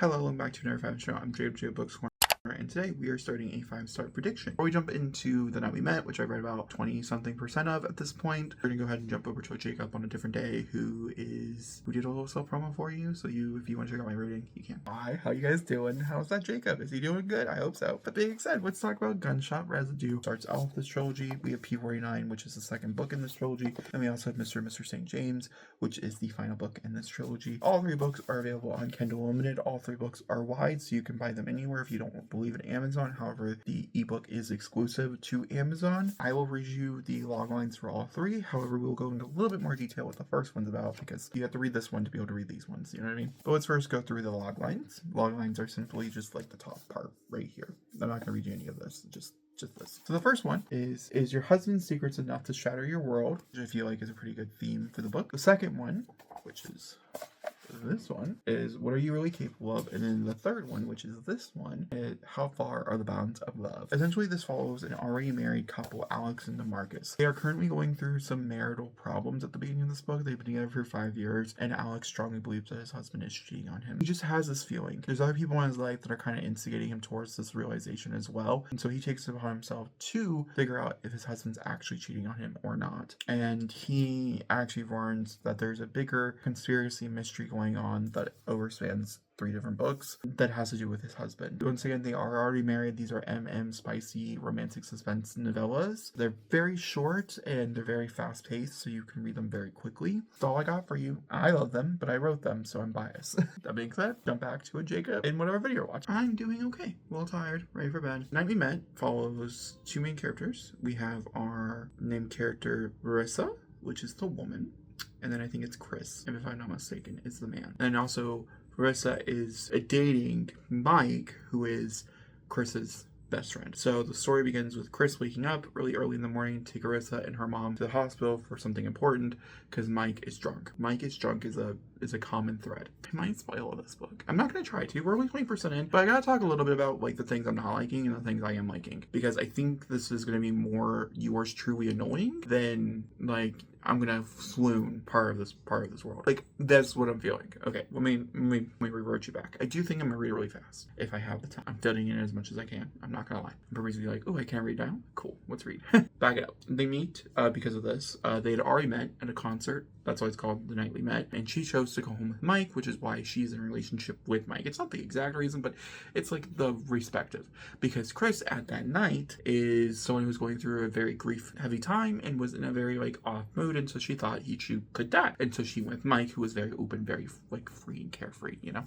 Hello, welcome back to another 5-star. I'm JJ Books Corner, and today we are starting a 5-star prediction. Before we jump into The Night We Met, which I've read about 20-something% of at this point, we're gonna go ahead and jump over to Jacob on a different day, who did a little self promo for you. So if you want to check out my rating, you can. Hi, how you guys doing? How's that Jacob? Is he doing good? I hope so. But being said, let's talk about Gunshot Residue. Starts off this trilogy. We have P49, which is the second book in this trilogy, and we also have Mr. St. James, which is the final book in this trilogy. All three books are available on Kindle Unlimited. All three books are wide, so you can buy them anywhere if you don't believe in Amazon. However, the ebook is exclusive to Amazon. I will read you the loglines for all three. However, we'll go into a little bit more detail what the first one's about, because you have to read this one to be able to read these ones, you know what I mean? But let's first go through the loglines. Loglines are simply just like the top part right here. I'm not going to read you any of this, just this. So the first one is your husband's secrets enough to shatter your world, which I feel like is a pretty good theme for the book. The second one, which is this one, is what are you really capable of? And then the third one, which is this one, is how far are the bounds of love? Essentially, this follows an already married couple, Alex and DeMarcus. They are currently going through some marital problems at the beginning of this book. They've been together for 5 years, and Alex strongly believes that his husband is cheating on him. He just has this feeling. There's other people in his life that are kind of instigating him towards this realization as well, and so he takes it upon himself to figure out if his husband's actually cheating on him or not. And he actually warns that there's a bigger conspiracy mystery going on that overspans 3 different books that has to do with his husband. Once again, they are already married. These are spicy romantic suspense novellas. They're very short and they're very fast paced, so you can read them very quickly. That's all I got for you. I love them, but I wrote them, so I'm biased. That being said, jump back to a Jacob in whatever video you're watching. I'm doing okay. Well tired, ready for bed. Night We Met follows 2 main characters. We have our named character Marissa, which is the woman, and then I think it's Chris, if I'm not mistaken, is the man. And also, Marissa is dating Mike, who is Chris's best friend. So the story begins with Chris waking up really early in the morning to take Marissa and her mom to the hospital for something important, because Mike is drunk. Mike is drunk is a common thread. I might spoil this book. I'm not going to try to. We're only 20% in, but I got to talk a little bit about like the things I'm not liking and the things I am liking, because I think this is going to be more yours truly annoying than like I'm gonna swoon part of this world. Like, that's what I'm feeling. Okay, let me revert you back. I do think I'm gonna read it really fast if I have the time. I'm fitting in as much as I can. I'm not gonna lie. Everybody's gonna be like, oh, I can't read now? Cool, let's read. Back it up. They meet because of this. They had already met at a concert. That's why it's called The Night We Met. And she chose to go home with Mike, which is why she's in a relationship with Mike. It's not the exact reason, but it's like the respective. Because Chris at that night is someone who's going through a very grief-heavy time and was in a very like off mood, and so she thought he could die. And so she went with Mike, who was very open, very like free and carefree, you know?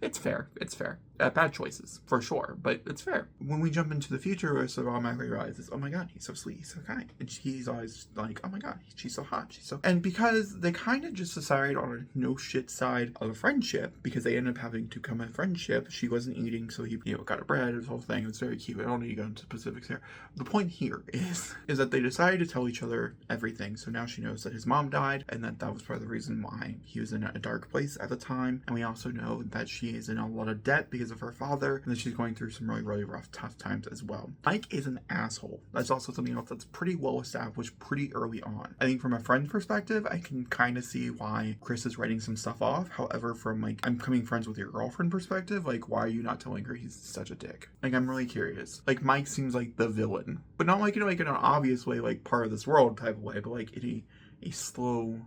It's fair. It's fair. Bad choices, for sure, but it's fair. When we jump into the future, we sort of automatically realizes, oh my god, he's so sweet, he's so kind. And he's always like, oh my god, she's so hot, she's so... And because they kind of just decided on a no shit side of a friendship, because they ended up having to come a friendship, she wasn't eating, so he, got her bread, his whole thing. It was very cute. I don't need to go into specifics here. The point here is that they decided to tell each other everything. So now she knows that his mom died, and that was part of the reason why he was in a dark place at the time. And we also know that she is in a lot of debt because of her father, and that she's going through some really, really rough, tough times as well. Mike is an asshole. That's also something else that's pretty well established pretty early on. I think from a friend's perspective, I can kind of see why Chris is writing some stuff off. However, from like, I'm becoming friends with your girlfriend perspective, like, why are you not telling her he's such a dick? Like, I'm really curious. Like, Mike seems like the villain, but not like, like in an obvious way, like part of this world type of way, but like in a slow,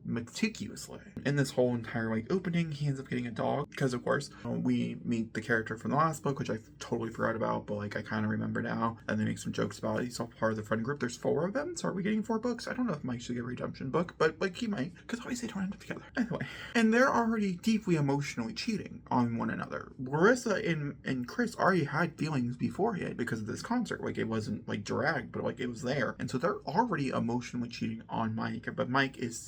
meticulous way. In this whole entire like opening, he ends up getting a dog because, of course, we meet the character from the last book, which I totally forgot about, but like I kind of remember now, and they make some jokes about it. He's all part of the friend group. There's 4 of them, so are we getting 4 books? I don't know if Mike should get a redemption book, but like he might, because always they don't end up together. Anyway, and they're already deeply emotionally cheating on one another. Larissa and Chris already had feelings beforehand because of this concert. Like, it wasn't like dragged, but like it was there, and so they're already emotionally cheating on Mike. But Mike is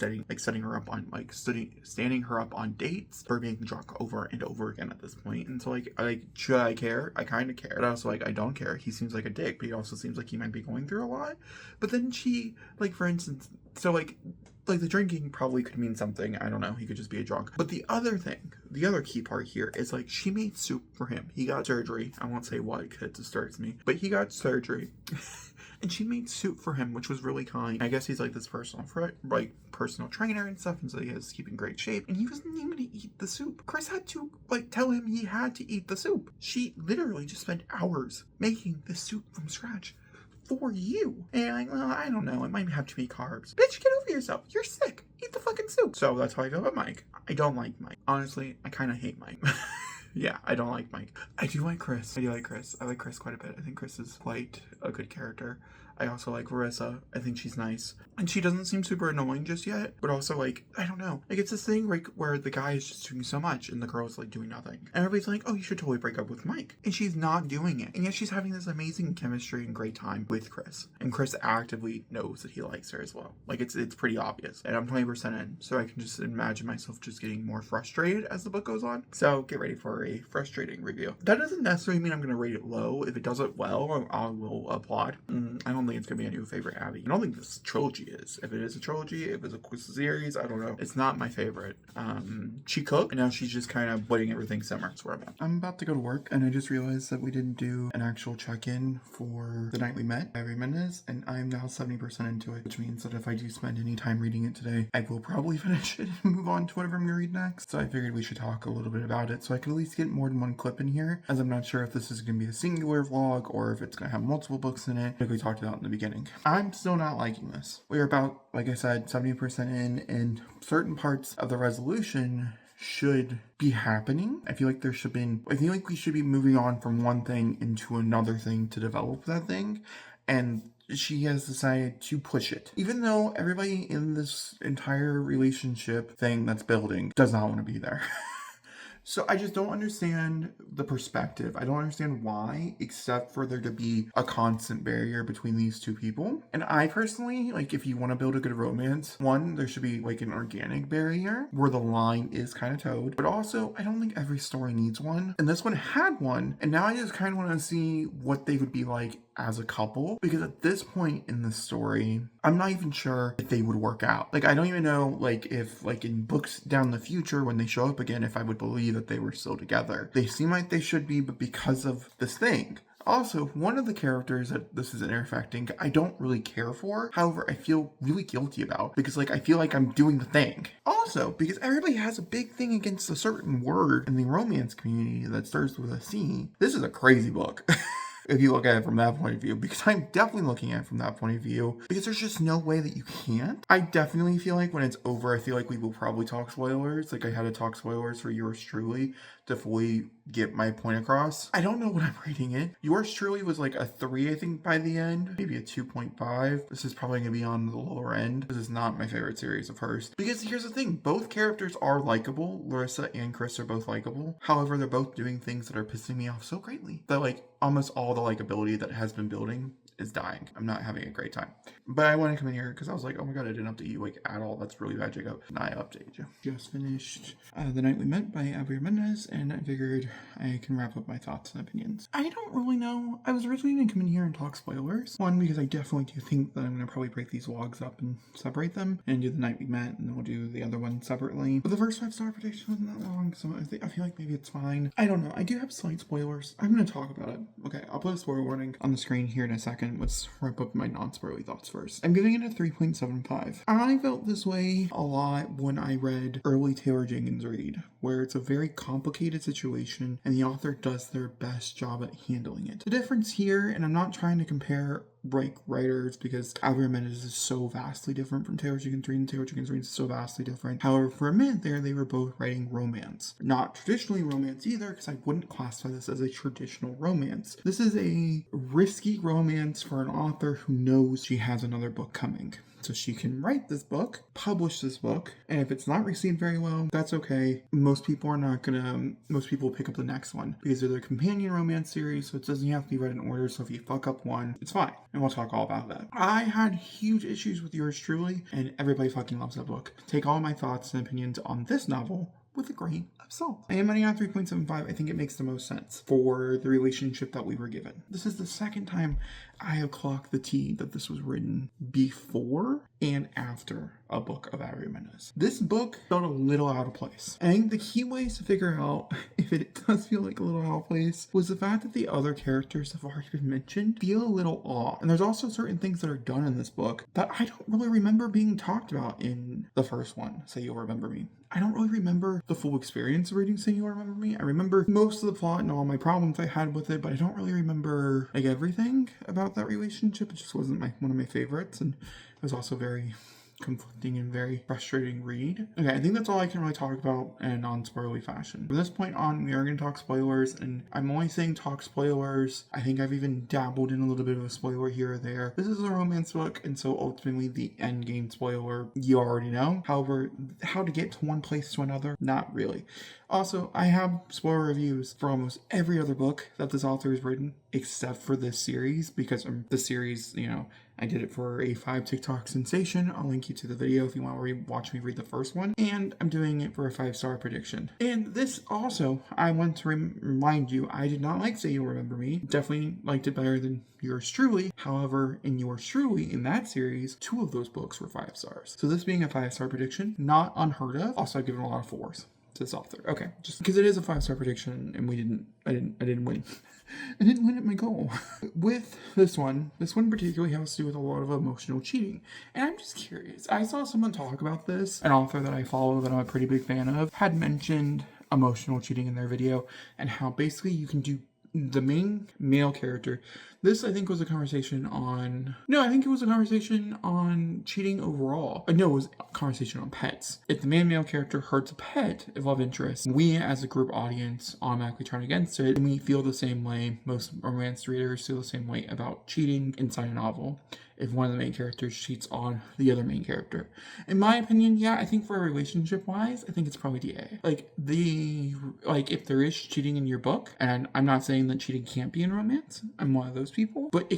setting her up on like standing her up on dates for being drunk over and over again at this point. And so like should I care? I kind of care, but also like I don't care. He seems like a dick, but he also seems like he might be going through a lot. But then she, like, for instance, so like Like, the drinking probably could mean something. I don't know. He could just be a drunk. But the other thing, the other key part here is, like, she made soup for him. He got surgery. I won't say what because it disturbs me. But he got surgery. And she made soup for him, which was really kind. I guess he's like this personal trainer and stuff, and so he has to keep in great shape. And he wasn't even going to eat the soup. Chris had to tell him he had to eat the soup. She literally just spent hours making the soup from scratch for you. And you're like, well, I don't know, it might have too many carbs. Bitch, get over yourself. You're sick. Eat the fucking soup. So that's how I feel about Mike. I don't like Mike. Honestly, I kind of hate Mike. Yeah, I don't like Mike. I do like Chris. I like Chris quite a bit. I think Chris is quite a good character. I also like Larissa. I think she's nice. And she doesn't seem super annoying just yet. But also, like, I don't know. Like, it's this thing where the guy is just doing so much and the girl's, like, doing nothing. And everybody's like, oh, you should totally break up with Mike. And she's not doing it. And yet she's having this amazing chemistry and great time with Chris. And Chris actively knows that he likes her as well. Like, it's pretty obvious. And I'm 20% in. So I can just imagine myself just getting more frustrated as the book goes on. So get ready for a frustrating review. That doesn't necessarily mean I'm going to rate it low. If it does it well, I will applaud. I don't think it's going to be a new favorite Abby. I don't think this trilogy is. If it is a trilogy, if it's a series, I don't know. It's not my favorite. She cooked, and now she's just kind of letting everything simmer. That's where I'm at. I'm about to go to work, and I just realized that we didn't do an actual check-in for The Night We Met by Mendez, and I'm now 70% into it, which means that if I do spend any time reading it today, I will probably finish it and move on to whatever I'm going to read next. So I figured we should talk a little bit about it, so I can at least get more than one clip in here, as I'm not sure if this is going to be a singular vlog or if it's going to have multiple books in it, like we talked about in the beginning. I'm still not liking this. We're about, like I said, 70% in, and certain parts of the resolution should be happening. I feel like we should be moving on from one thing into another thing to develop that thing, and she has decided to push it. Even though everybody in this entire relationship thing that's building does not want to be there. So I just don't understand the perspective. I don't understand why, except for there to be a constant barrier between these two people. And I personally, like, if you want to build a good romance, one, there should be like an organic barrier where the line is kind of towed. But also, I don't think every story needs one. And this one had one. And now I just kind of want to see what they would be like as a couple, because at this point in the story, I'm not even sure if they would work out. Like, I don't even know, like, if, like, in books down the future when they show up again, if I would believe that they were still together. They seem like they should be, but because of this thing. Also, one of the characters that this is intersecting, I don't really care for. However, I feel really guilty about, because, like, I feel like I'm doing the thing. Also, because everybody has a big thing against a certain word in the romance community that starts with a C. This is a crazy book. If you look at it from that point of view, because I'm definitely looking at it from that point of view, because there's just no way that you can't. I definitely feel like when it's over, I feel like we will probably talk spoilers. Like, I had to talk spoilers for yours truly to fully get my point across. I don't know what I'm rating it. Yours truly was like a 3, I think, by the end. Maybe a 2.5. This is probably going to be on the lower end. This is not my favorite series of hers. Because here's the thing. Both characters are likable. Larissa and Chris are both likable. However, they're both doing things that are pissing me off so greatly that, like, almost all the likability that has been building is dying. I'm not having a great time. But I want to come in here because I was like, oh my god, I didn't update you like at all. That's really bad, Jacob. And I updated you. Just finished The Night We Met by Abby Mendez, and I figured I can wrap up my thoughts and opinions. I don't really know. I was originally going to come in here and talk spoilers. One, because I definitely do think that I'm going to probably break these vlogs up and separate them and do The Night We Met, and then we'll do the other one separately. But the first 5-star prediction wasn't that long, so I feel like maybe it's fine. I don't know. I do have slight spoilers. I'm going to talk about it. Okay, I'll put a spoiler warning on the screen here in a second. Let's wrap up my non-spoilery thoughts first. I'm giving it a 3.75. I felt this way a lot when I read early Taylor Jenkins read, where it's a very complicated situation and the author does their best job at handling it. The difference here, and I'm not trying to compare writers because Abby Mendez is so vastly different from Taylor Jenkins Reid, and Taylor Jenkins Reid is so vastly different. However, for a minute there, they were both writing romance. Not traditionally romance either, because I wouldn't classify this as a traditional romance. This is a risky romance for an author who knows she has another book coming. So she can write this book, publish this book, and if it's not received very well, that's okay. Most people will pick up the next one because they're their companion romance series, so it doesn't have to be read in order, so if you fuck up one, it's fine. And we'll talk all about that. I had huge issues with yours truly, and everybody fucking loves that book. Take all my thoughts and opinions on this novel with a grain of salt. I am running on 3.75. I think it makes the most sense for the relationship that we were given. This is the second time I have clocked the T that this was written before, and after a book of Agrimenes. This book felt a little out of place. I think the key ways to figure out if it does feel like a little out of place was the fact that the other characters have already been mentioned feel a little off. And there's also certain things that are done in this book that I don't really remember being talked about in the first one, Say You'll Remember Me. I don't really remember the full experience of reading Say You'll Remember Me. I remember most of the plot and all my problems I had with it, but I don't really remember like everything about that relationship. It just wasn't one of my favorites, and it was also very conflicting and very frustrating read. Okay, I think that's all I can really talk about in non-spoilery fashion. From this point on, we are going to talk spoilers, and I'm only saying talk spoilers. I think I've even dabbled in a little bit of a spoiler here or there. This is a romance book, and so ultimately the end game spoiler you already know. However, how to get to one place to another, not really. Also, I have spoiler reviews for almost every other book that this author has written, except for this series, because the series, I did it for a 5 TikTok sensation. I'll link you to the video if you want to watch me read the first one. And I'm doing it for a 5-star prediction. And this also, I want to remind you, I did not like Say You'll Remember Me. Definitely liked it better than Yours Truly. However, in Yours Truly, in that series, 2 of those books were 5 stars. So this being a 5-star prediction, not unheard of. Also, I've given a lot of 4s. This author. Okay, just because it is a 5-star prediction and I didn't win. I didn't win at my goal. With this one particularly has to do with a lot of emotional cheating. And I'm just curious. I saw someone talk about this. An author that I follow that I'm a pretty big fan of had mentioned emotional cheating in their video and how basically you can do the main male character. This, I think, was a conversation on... No, I think it was a conversation on cheating overall. No, it was a conversation on pets. If the main male character hurts a pet, a love interest, we as a group audience automatically turn against it, and we feel the same way. Most romance readers feel the same way about cheating inside a novel. If one of the main characters cheats on the other main character. In my opinion, yeah, I think for a relationship-wise, I think it's probably DA. If there is cheating in your book, and I'm not saying that cheating can't be in romance, I'm one of those people, but you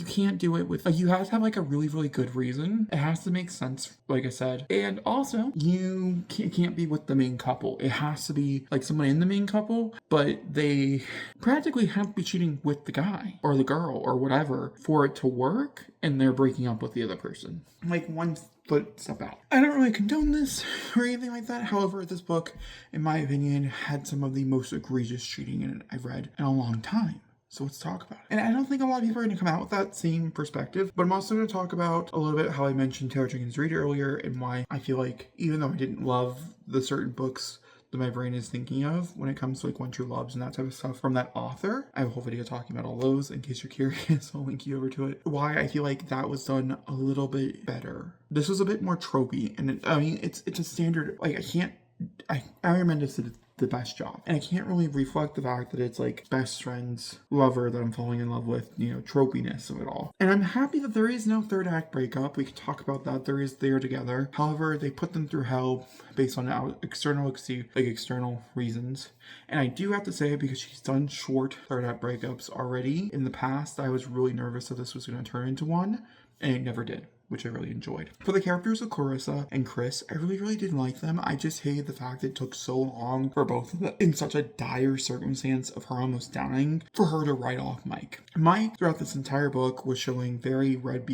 can't do it with, you have to have a really, really good reason. It has to make sense, like I said. And also, you can't be with the main couple. It has to be someone in the main couple, but they practically have to be cheating with the guy or the girl or whatever for it to work, and they're breaking up with the other person. One foot step out. I don't really condone this or anything like that. However, this book, in my opinion, had some of the most egregious cheating in it I've read in a long time. So let's talk about it. And I don't think a lot of people are going to come out with that same perspective, but I'm also going to talk about a little bit how I mentioned Taylor Jenkins Reid earlier and why I feel like even though I didn't love the certain books that my brain is thinking of when it comes to One True Loves and that type of stuff from that author. I have a whole video talking about all those in case you're curious. I'll link you over to it. Why I feel like that was done a little bit better. This was a bit more tropey, and it's a standard. I recommend this to the best job. And I can't really reflect the fact that it's best friend's lover that I'm falling in love with, tropiness of it all. And I'm happy that there is no third act breakup. We can talk about that. There is They're together. However, they put them through hell based on external reasons. And I do have to say, because she's done short third act breakups already in the past, I was really nervous that this was going to turn into one, and it never did, which I really enjoyed. For the characters of Clarissa and Chris, I really, really did like them. I just hated the fact that it took so long for both of them, in such a dire circumstance of her almost dying, for her to write off Mike. Mike, throughout this entire book, was showing very red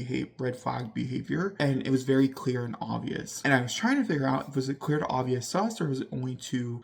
flag behavior, and it was very clear and obvious. And I was trying to figure out, was it clear to obvious us, or was it only to,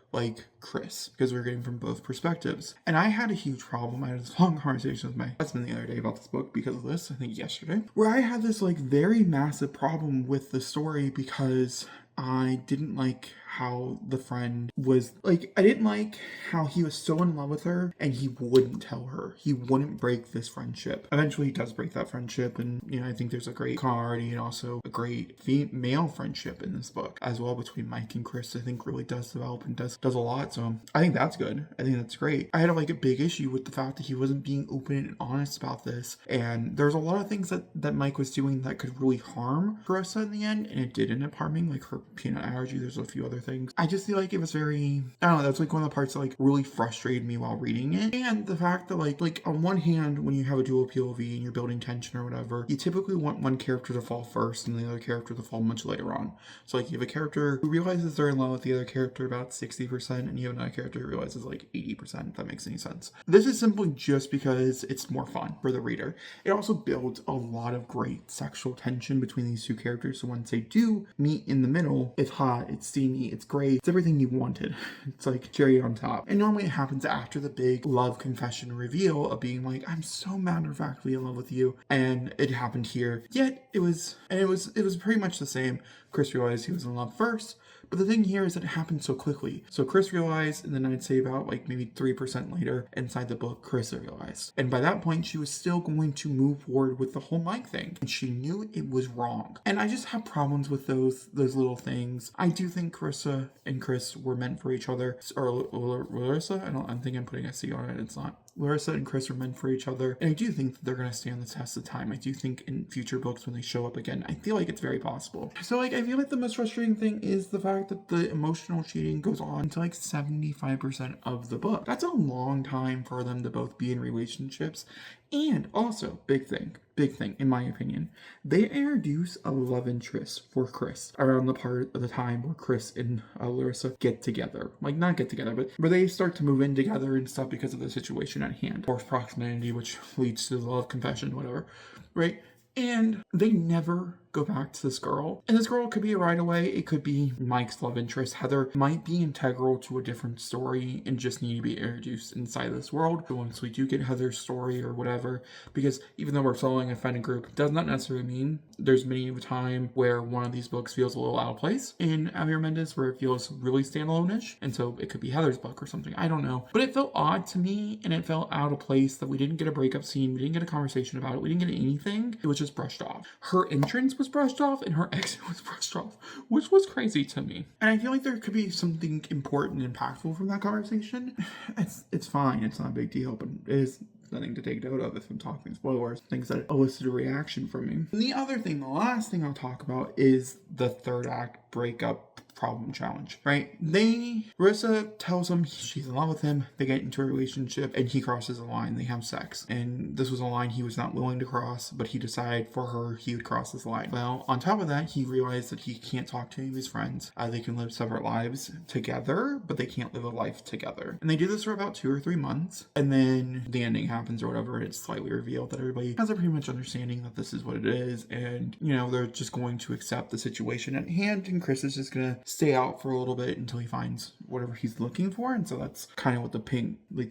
Chris? Because we were getting from both perspectives. And I had a huge problem. I had this long conversation with my husband the other day about this book because of this, I think yesterday, where I had this, very massive problem with the story because I didn't like how the friend was, I didn't like how he was so in love with her and he wouldn't tell her. He wouldn't break this friendship. Eventually he does break that friendship, and, I think there's a great camaraderie and also a great male friendship in this book as well between Mike and Chris. I think really does develop and does a lot, so I think that's good. I think that's great. I had a big issue with the fact that he wasn't being open and honest about this, and there's a lot of things that Mike was doing that could really harm Carissa in the end, and it did end up harming, her peanut allergy. There's a few other things. I just feel like it was very, I don't know, that's like one of the parts that like really frustrated me while reading it. And the fact that like on one hand, when you have a dual POV and you're building tension or whatever, you typically want one character to fall first and the other character to fall much later on. So like you have a character who realizes they're in love with the other character about 60%, and you have another character who realizes like 80%, if that makes any sense. This is simply just because it's more fun for the reader. It also builds a lot of great sexual tension between these two characters, so once they do meet in the middle, it's hot, it's steamy, it's great, it's everything you wanted. It's like cherry on top. And normally it happens after the big love confession reveal of being like, I'm so matter of factly in love with you, and it happened here. Yet it was pretty much the same. Chris realized he was in love first, but the thing here is that it happened so quickly. So Chris realized, and then I'd say about like maybe 3% later inside the book, Chris realized. And by that point, she was still going to move forward with the whole Mike thing. And she knew it was wrong. And I just have problems with those little things. I do think Carissa and Chris were meant for each other. Or Larissa? I think I'm putting a C on it. It's not. Larissa and Chris are meant for each other, and I do think that they're going to stand the test of time. I do think in future books when they show up again, I feel like it's very possible. So like I feel like the most frustrating thing is the fact that the emotional cheating goes on to like 75% of the book. That's a long time for them to both be in relationships. And also, big thing, in my opinion, they introduce a love interest for Chris around the part of the time where Chris and Larissa get together. Like, not get together, but where they start to move in together and stuff because of the situation at hand. Forced proximity, which leads to the love confession, whatever, right? And they never go back to this girl. And this girl could be a right away. It could be Mike's love interest. Heather might be integral to a different story and just need to be introduced inside this world. But once we do get Heather's story or whatever, because even though we're following a fan group, it does not necessarily mean there's many of a time where one of these books feels a little out of place in Javier Mendez, where it feels really standalone-ish. And so it could be Heather's book or something. I don't know. But it felt odd to me, and it felt out of place that we didn't get a breakup scene. We didn't get a conversation about it. We didn't get anything. It was just brushed off. Her entrance was brushed off and her exit was brushed off, which was crazy to me. And I feel like there could be something important and impactful from that conversation. It's fine. It's not a big deal, but it is nothing to take note of if I'm talking spoilers, things that elicited a reaction from me. And the other thing, the last thing I'll talk about is the third act breakup problem challenge, right? Marissa tells him she's in love with him, they get into a relationship, and he crosses a line, they have sex. And this was a line he was not willing to cross, but he decided for her he would cross this line. Well, on top of that, he realized that he can't talk to any of his friends. They can live separate lives together, but they can't live a life together. And they do this for about 2 or 3 months, and then the ending happens or whatever, and it's slightly revealed that everybody has a pretty much understanding that this is what it is, and, you know, they're just going to accept the situation at hand, and Chris is just gonna stay out for a little bit until he finds whatever he's looking for. And so that's kind of what the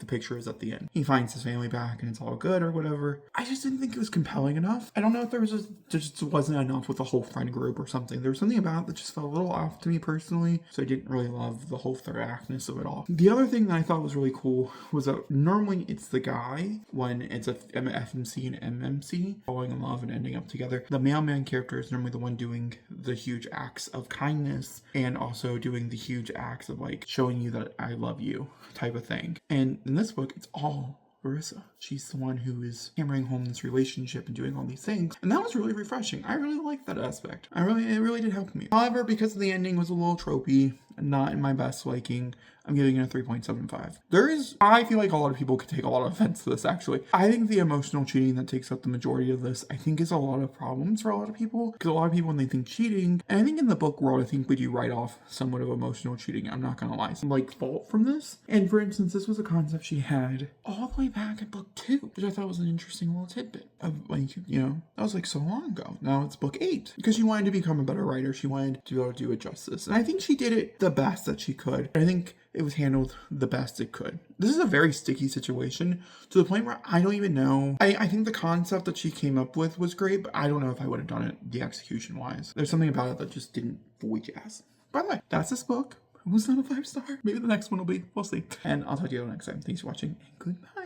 picture is at the end. He finds his family back and it's all good or whatever. I just didn't think it was compelling enough. I don't know if there just wasn't enough with the whole friend group or something. There was something about it that just felt a little off to me personally, so I didn't really love the whole third actness of it all. The other thing that I thought was really cool was that normally it's the guy, when it's a FMC and MMC falling in love and ending up together. The mailman character is normally the one doing the huge acts of kindness and also doing the huge acts of like showing you that I love you type of thing. And in this book, it's all Marissa. She's the one who is hammering home this relationship and doing all these things. And that was really refreshing. I really liked that aspect. It really did help me. However, because the ending was a little tropey and not in my best liking, I'm giving it a 3.75. I feel like a lot of people could take a lot of offense to this, actually. I think the emotional cheating that takes up the majority of this, I think is a lot of problems for a lot of people. Because a lot of people, when they think cheating, and I think in the book world, I think we do write off somewhat of emotional cheating. I'm not gonna lie. Some fault from this. And for instance, this was a concept she had all the way back in book 2, which I thought was an interesting little tidbit of that was so long ago. Now it's book 8. Because she wanted to become a better writer. She wanted to be able to do it justice. And I think she did it the best that she could. And I think it was handled the best it could. This is a very sticky situation to the point where I don't even know. I think the concept that she came up with was great, but I don't know if I would have done it the execution wise. There's something about it that just didn't fully jazz. By the way, that's this book. It was not a 5-star. Maybe the next one will be. We'll see. And I'll talk to you next time. Thanks for watching and goodbye.